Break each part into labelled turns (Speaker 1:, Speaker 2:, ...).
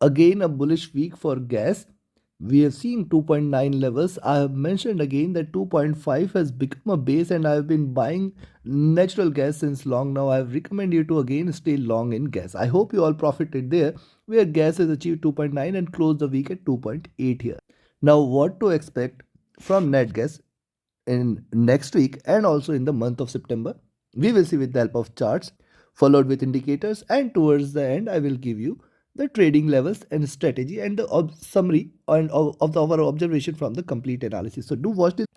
Speaker 1: Again, a bullish week for gas. We have seen 2.9 levels. I have mentioned again that 2.5 has become a base, and I have been buying natural gas since long now. I have recommended you to again stay long in gas. I hope you all profited there, where gas has achieved 2.9 and closed the week at 2.8 here. Now, what to expect from net gas in next week and also in the month of September? We will see with the help of charts, followed with indicators, and towards the end, I will give you the trading levels and strategy and the summary of our observation from the complete analysis. So do watch this.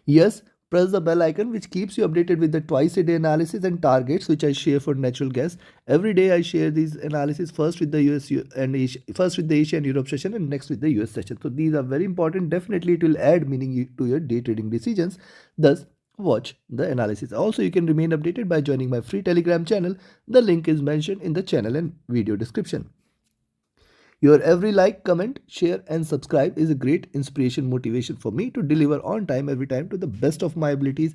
Speaker 1: Yes, press the bell icon which keeps you updated with the twice a day analysis and targets which I share for natural gas. Every day I share these analysis first with the US and Asia, first with the Asia and Europe session and next with the US session. So these are very important. Definitely it will add meaning to your day trading decisions. Thus, watch the analysis. Also, you can remain updated by joining my free Telegram channel. The link is mentioned in the channel and video description. Your every like, comment, share, and subscribe is a great inspiration, motivation for me to deliver on time every time to the best of my abilities.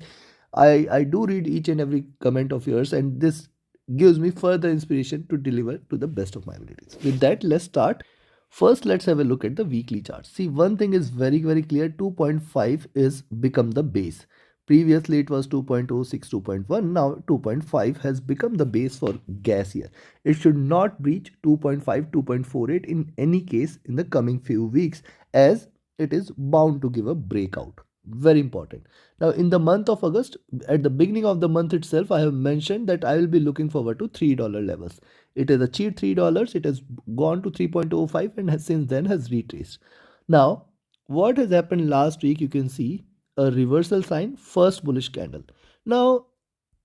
Speaker 1: I do read each and every comment of yours, and this gives me further inspiration to deliver to the best of my abilities. With that, let's start. First, let's have a look at the weekly chart. See, one thing is very clear, 2.5 is become the base. Previously, it was 2.06, 2.1. Now, 2.5 has become the base for gas here. It should not breach 2.5, 2.48 in any case in the coming few weeks, as it is bound to give a breakout. Very important. Now, in the month of August, at the beginning of the month itself, I have mentioned that I will be looking forward to $3 levels. It has achieved $3. It has gone to 3.05 and has since then has retraced. Now, what has happened last week? You can see a reversal sign, first bullish candle. Now,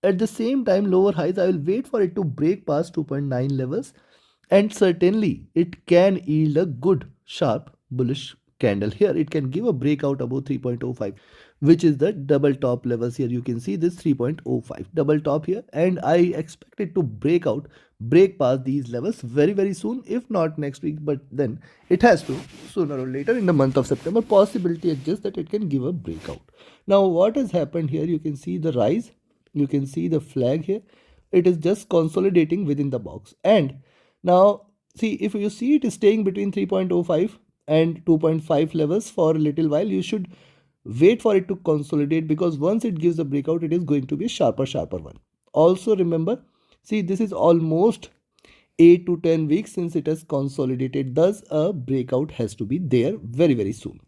Speaker 1: at the same time, lower highs, I will wait for it to break past 2.9 levels, and certainly it can yield a good sharp bullish candle here. It can give a breakout above 3.05, which is the double top levels here. You can see this 3.05 double top here, and I expect it to break past these levels very soon, if not next week, but then it has to sooner or later in the month of September. Possibility exists that it can give a breakout. Now, what has happened here? You can see the rise, you can see the flag here. It is just consolidating within the box, and now see, if you see it is staying between 3.05 and 2.5 levels for a little while, you should wait for it to consolidate, because once it gives a breakout, it is going to be a sharper one. Also remember, see, this is almost 8 to 10 weeks since it has consolidated. Thus a breakout has to be there very soon.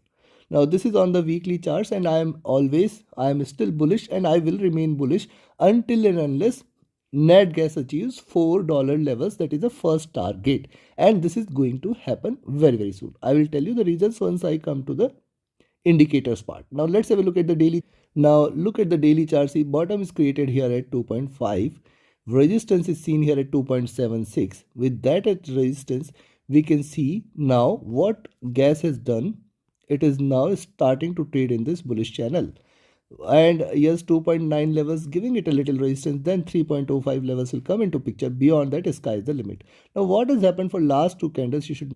Speaker 1: Now this is on the weekly charts, and I am still bullish, and I will remain bullish until and unless net gas achieves $4 levels. That is the first target, and this is going to happen very soon. I will tell you the reasons once I come to the indicators part. Now let's have a look at the daily. Now look at the daily chart. See, bottom is created here at 2.5. Resistance is seen here at 2.76. With that at resistance, we can see now what gas has done. It is now starting to trade in this bullish channel. And yes, 2.9 levels giving it a little resistance, then 3.05 levels will come into picture. Beyond that, sky is the limit. Now what has happened for last two candles? You should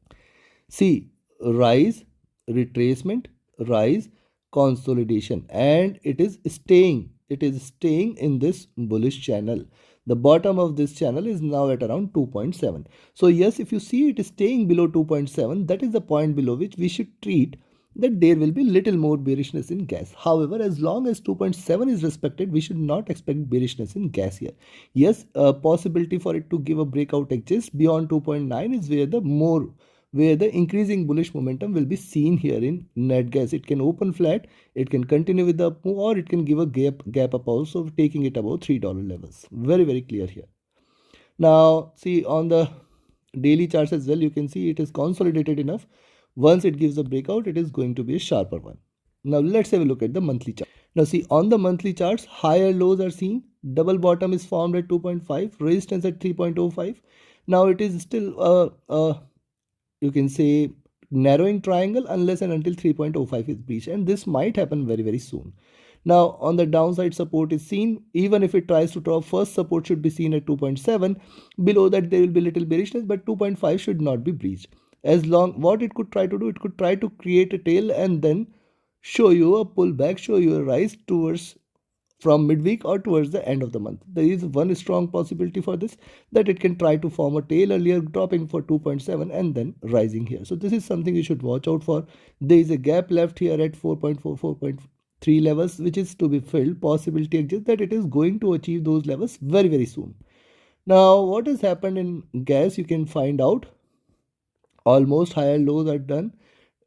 Speaker 1: see rise, retracement, rise, consolidation, and it is staying in this bullish channel. The bottom of this channel is now at around 2.7. So yes, if you see it is staying below 2.7, that is the point below which we should treat that there will be little more bearishness in gas. However, as long as 2.7 is respected, we should not expect bearishness in gas here. Yes, a possibility for it to give a breakout exists. Beyond 2.9 is where the increasing bullish momentum will be seen here in net gas. It can open flat, it can continue with the up move, or it can give a gap up also, taking it above $3 levels. Very clear here. Now see, on the daily charts as well, you can see it is consolidated enough. Once it gives a breakout, it is going to be a sharper one. Now let's have a look at the monthly chart. Now see, on the monthly charts, higher lows are seen. Double bottom is formed at 2.5, resistance at 3.05. Now it is still you can say narrowing triangle unless and until 3.05 is breached, and this might happen very soon. Now on the downside, support is seen. Even if it tries to drop, first support should be seen at 2.7. Below that there will be little bearishness, but 2.5 should not be breached. As long, what it could try to do, it could try to create a tail and then show you a pullback, show you a rise towards from midweek or towards the end of the month. There is one strong possibility for this, that it can try to form a tail earlier, dropping for 2.7 and then rising here. So this is something you should watch out for. There is a gap left here at 4.4, 4.3 levels, which is to be filled. Possibility exists that it is going to achieve those levels very, very soon. Now, what has happened in gas, you can find out. Almost higher lows are done.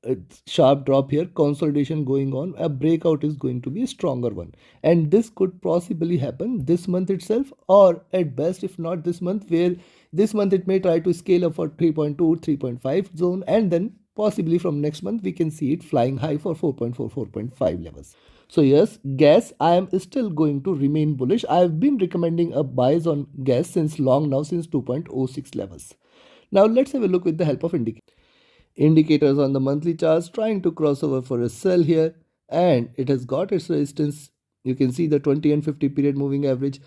Speaker 1: It's sharp drop here, consolidation going on. A breakout is going to be a stronger one, and this could possibly happen this month itself, or at best if not this month, where this month it may try to scale up for 3.2, 3.5 zone, and then possibly from next month we can see it flying high for 4.4, 4.5 levels. So yes, gas, I am still going to remain bullish. I have been recommending a buys on gas since long now, since 2.06 levels. Now let's have a look with the help of indicators on the monthly charts, trying to cross over for a sell here, and it has got its resistance. You can see the 20 and 50 period moving average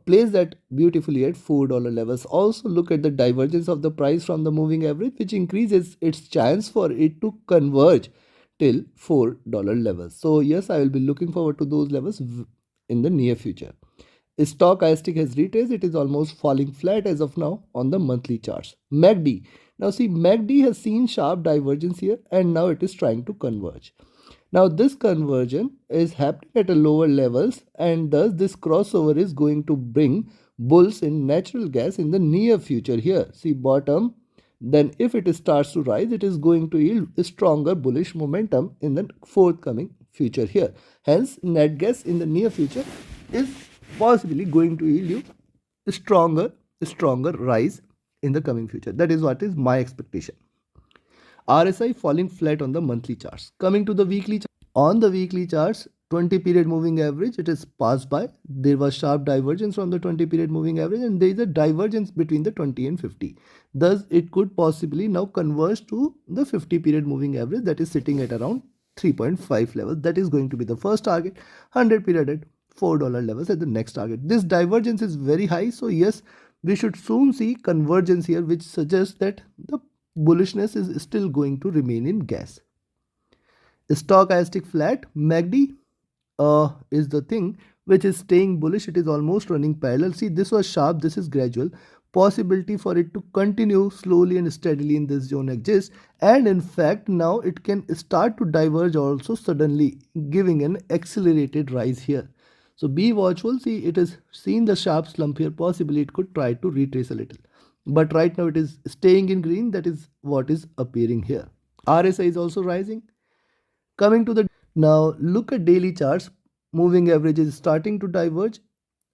Speaker 1: plays that beautifully at $4 levels. Also look at the divergence of the price from the moving average, which increases its chance for it to converge till $4 levels. So yes, I will be looking forward to those levels in the near future. Stochastic has retraced. It is almost falling flat as of now on the monthly charts. MACD. Now see, MACD has seen sharp divergence here, and now it is trying to converge. Now this conversion is happening at a lower levels, and thus this crossover is going to bring bulls in natural gas in the near future here. See bottom, then if it starts to rise, it is going to yield a stronger bullish momentum in the forthcoming future here. Hence, net gas in the near future is possibly going to yield you a stronger rise in the coming future. That is what is my expectation. RSI falling flat on the monthly charts. Coming to the weekly chart. On the weekly charts, 20 period moving average, it is passed by. There was sharp divergence from the 20 period moving average, and there is a divergence between the 20 and 50. Thus, it could possibly now converge to the 50 period moving average, that is sitting at around 3.5 levels. That is going to be the first target. 100 period at $4 levels at the next target. This divergence is very high, so yes, we should soon see convergence here, which suggests that the bullishness is still going to remain in gas. Stochastic flat, MACD is the thing which is staying bullish. It is almost running parallel. See, this was sharp, this is gradual. Possibility for it to continue slowly and steadily in this zone exists, and in fact now it can start to diverge also suddenly, giving an accelerated rise here. So be watchful. See, it has seen the sharp slump here. Possibly it could try to retrace a little, but right now it is staying in green. That is what is appearing here. RSI is also rising. Coming to the now, look at daily charts. Moving average is starting to diverge,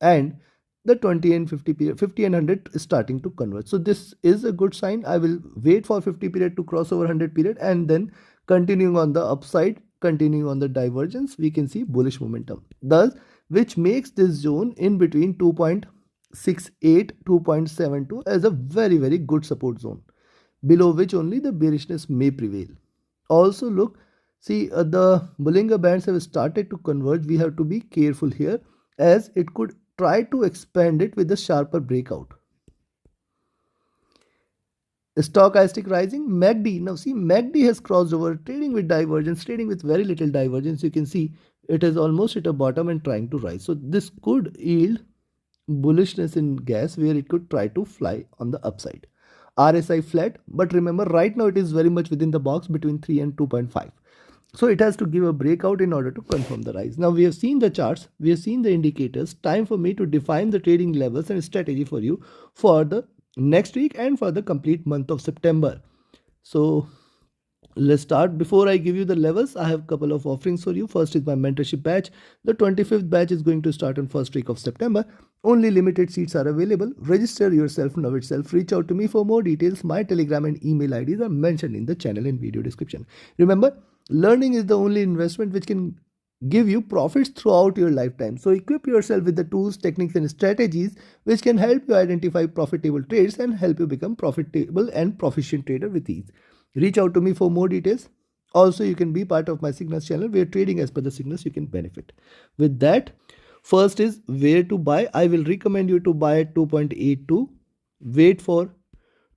Speaker 1: and the 20 and 50 period, 50 and 100 is starting to converge. So this is a good sign. I will wait for 50 period to cross over 100 period, and then continuing on the upside, continuing on the divergence, we can see bullish momentum. Thus, which makes this zone in between 2.68, 2.72 as a very, very good support zone, below which only the bearishness may prevail. Also look, see, the Bollinger Bands have started to converge. We have to be careful here, as it could try to expand it with a sharper breakout. Stochastic rising, MACD. Now see, MACD has crossed over, trading with divergence, trading with very little divergence. You can see it has almost hit a bottom and trying to rise. So this could yield bullishness in gas, where it could try to fly on the upside. RSI flat, but remember right now it is very much within the box between 3 and 2.5. So it has to give a breakout in order to confirm the rise. Now we have seen the charts, we have seen the indicators. Time for me to define the trading levels and strategy for you for the next week and for the complete month of September. So let's start. Before I give you the levels, I have a couple of offerings for you. First is my mentorship batch. The 25th batch is going to start on first week of September. Only limited seats are available. Register yourself now itself. Reach out to me for more details. My Telegram and email IDs are mentioned in the channel and video description. Remember, learning is the only investment which can give you profits throughout your lifetime. So equip yourself with the tools, techniques and strategies which can help you identify profitable trades and help you become profitable and proficient trader with ease. Reach out to me for more details. Also, you can be part of my Signals channel, where trading as per the signals you can benefit. With that, first is where to buy. I will recommend you to buy at 2.82. Wait for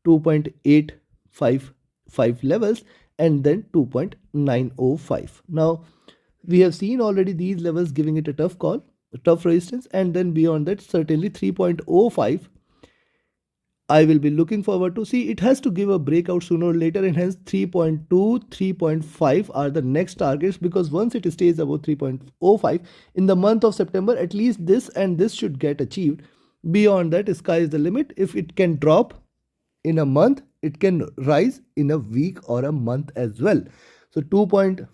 Speaker 1: 2.855 levels and then 2.905. Now, we have seen already these levels giving it a tough call. tough resistance, and then beyond that certainly 3.05 I will be looking forward to see. It has to give a breakout sooner or later, and hence 3.2, 3.5 are the next targets, because once it stays above 3.05 in the month of September, at least this and this should get achieved. Beyond that, sky is the limit. If it can drop in a month, it can rise in a week or a month as well. So 2.8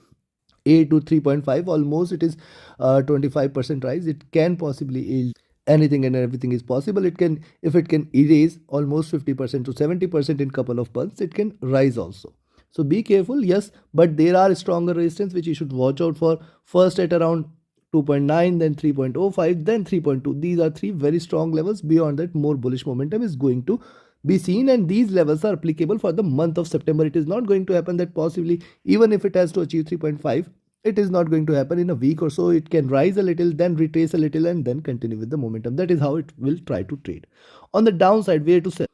Speaker 1: to 3.5, almost it is 25% rise. It can possibly yield anything and everything is possible. It can, if it can erase almost 50% to 70% in couple of months, it can rise also. So be careful, yes, but there are stronger resistance which you should watch out for. First at around 2.9, then 3.05, then 3.2. These are three very strong levels. Beyond that, more bullish momentum is going to be seen, and these levels are applicable for the month of September. It is not going to happen that possibly, even if it has to achieve 3.5, it is not going to happen in a week or so. It can rise a little, then retrace a little, and then continue with the momentum. That is how it will try to trade. On the downside, where to sell?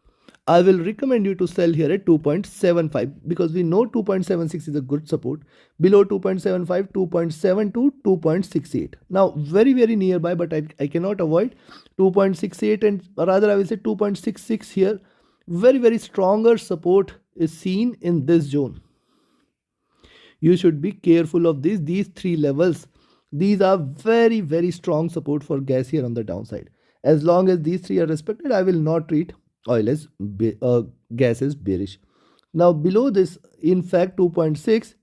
Speaker 1: I will recommend you to sell here at 2.75, because we know 2.76 is a good support. Below 2.75, 2.72, 2.68. Now, very nearby, but I cannot avoid 2.68, and rather I will say 2.66 here. Very stronger support is seen in this zone. You should be careful of these three levels. These are very strong support for gas here on the downside. As long as these three are respected, I will not treat oil as gas as bearish. Now below this, in fact, 2.6,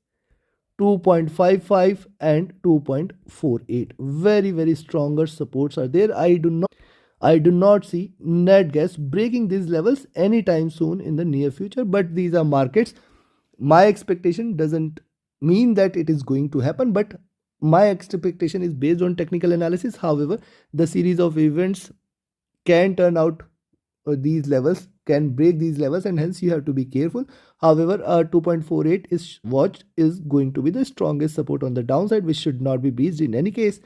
Speaker 1: 2.55 and 2.48, very stronger supports are there. I do not see net gas breaking these levels anytime soon in the near future, but these are markets. My expectation doesn't mean that it is going to happen, but my expectation is based on technical analysis. However, the series of events can turn out, these levels can break these levels, and hence you have to be careful. However, 2.48 is going to be the strongest support on the downside, which should not be breached in any case.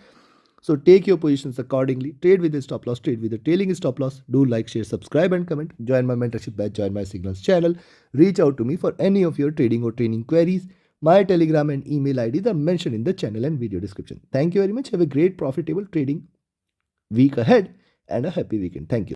Speaker 1: So take your positions accordingly. Trade with a stop loss, trade with a trailing stop loss. Do like, share, subscribe and comment. Join my mentorship batch, join my signals channel. Reach out to me for any of your trading or training queries. My Telegram and email IDs are mentioned in the channel and video description. Thank you very much. Have a great profitable trading week ahead and a happy weekend. Thank you.